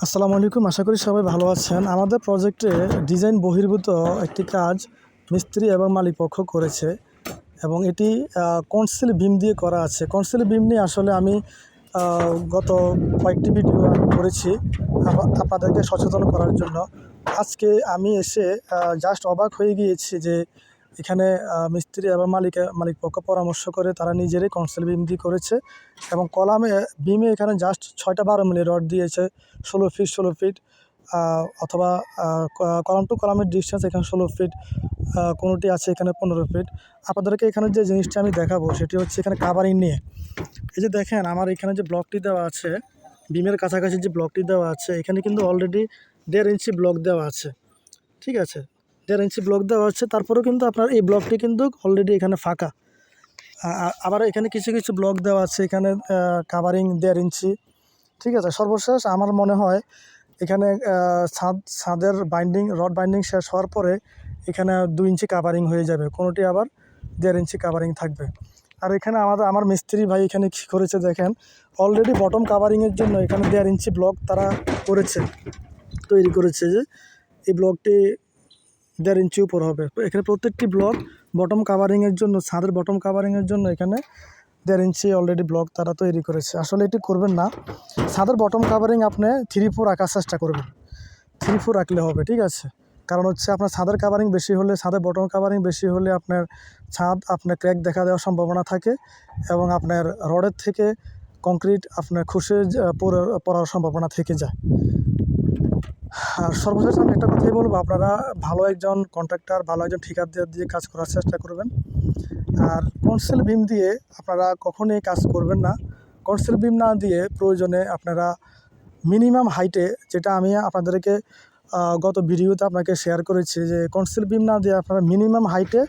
আসসালামু আলাইকুম। আশা করি সবাই ভালো আছেন। আমাদের প্রজেক্টে ডিজাইন বহির্ভূত একটি কাজ মিস্ত্রি এবং মালিক পক্ষ করেছে এবং এটি কনসিল বিম দিয়ে করা আছে। কনসিল বিম নিয়ে আসলে আমি গত কয়েকটি ভিডিও আমি করেছি আপনাদেরকে সচেতন করার জন্য। আজকে আমি এসে জাস্ট অবাক হয়ে গিয়েছি যে এখানে মিস্ত্রি এবং মালিক পক্ষ পরামর্শ করে তারা নিজেরাই কনসিল বিম দিয়ে করেছে এবং বিমে এখানে জাস্ট ৬টা ১২ মিলি রড দিয়েছে ১৬ ফিট ১৬ ফিট অথবা কলাম টু কলামের ডিস্টেন্স এখানে ১৬ ফিট, কোনোটি আছে এখানে ১৫ ফিট। আপনাদেরকে এখানে যে জিনিসটা আমি দেখাবো সেটি হচ্ছে এখানে কাভারিং নিয়ে। এই যে দেখেন আমার এখানে যে ব্লকটি দেওয়া আছে, বিমের কাছাকাছি যে ব্লকটি দেওয়া আছে, এখানে কিন্তু অলরেডি ১.৫ ইঞ্চি ব্লক দেওয়া আছে। ঠিক আছে, ১.৫ ইঞ্চি ব্লক দেওয়া আছে, তারপরেও কিন্তু আপনার এই ব্লকটি কিন্তু অলরেডি এখানে ফাঁকা। আবার এখানে কিছু কিছু ব্লক দেওয়া আছে, এখানে কাভারিং ১.৫ ইঞ্চি। ঠিক আছে, সর্বশেষ আমার মনে হয় এখানে ছাদের রড বাইন্ডিং শেষ হওয়ার পরে এখানে ২ ইঞ্চি কাভারিং হয়ে যাবে, কোনোটি আবার ১.৫ ইঞ্চি কাভারিং থাকবে। আর এখানে আমার মিস্ত্রি ভাই এখানে কী করেছে দেখেন, অলরেডি বটম কাভারিংয়ের জন্য এখানে ১.৫ ইঞ্চি ব্লক তারা তৈরি করেছে যে এই ব্লকটি ১.৫ ইঞ্চি উপর হবে। এখানে প্রত্যেকটি ব্লক বটম কাভারিংয়ের জন্য, ছাদের বটম কাভারিংয়ের জন্য এখানে ১.৫ ইঞ্চি অলরেডি ব্লক তারা তৈরি করেছে। আসলে এটি করবেন না, ছাদের বটম কাভারিং আপনি 3-4 রাখার চেষ্টা করবেন। 3-4 রাখলে হবে, ঠিক আছে। কারণ হচ্ছে আপনার ছাদের কাভারিং বেশি হলে, ছাদের বটম কাভারিং বেশি হলে আপনার আপনার ক্র্যাক দেখা দেওয়ার সম্ভাবনা থাকে এবং আপনার রডের থেকে কংক্রিট আপনার খসে পড়ার সম্ভাবনা থেকে যায়। আর সর্বশেষ আমি একটা কথাই বলবো, আপনারা ভালো একজন কন্ট্রাক্টর, ভালো একজন ঠিকাদার দিয়ে কাজ করার চেষ্টা করবেন। আর কনসিল বিম দিয়ে আপনারা কখনোই কাজ করবেন না। কনসিল বিম না দিয়ে প্রয়োজনে আপনারা মিনিমাম হাইটে, যেটা আমি আপনাদেরকে গত ভিডিওতে আপনাকে শেয়ার করেছি, যে কনসিল বিম না দিয়ে আপনারা মিনিমাম হাইটে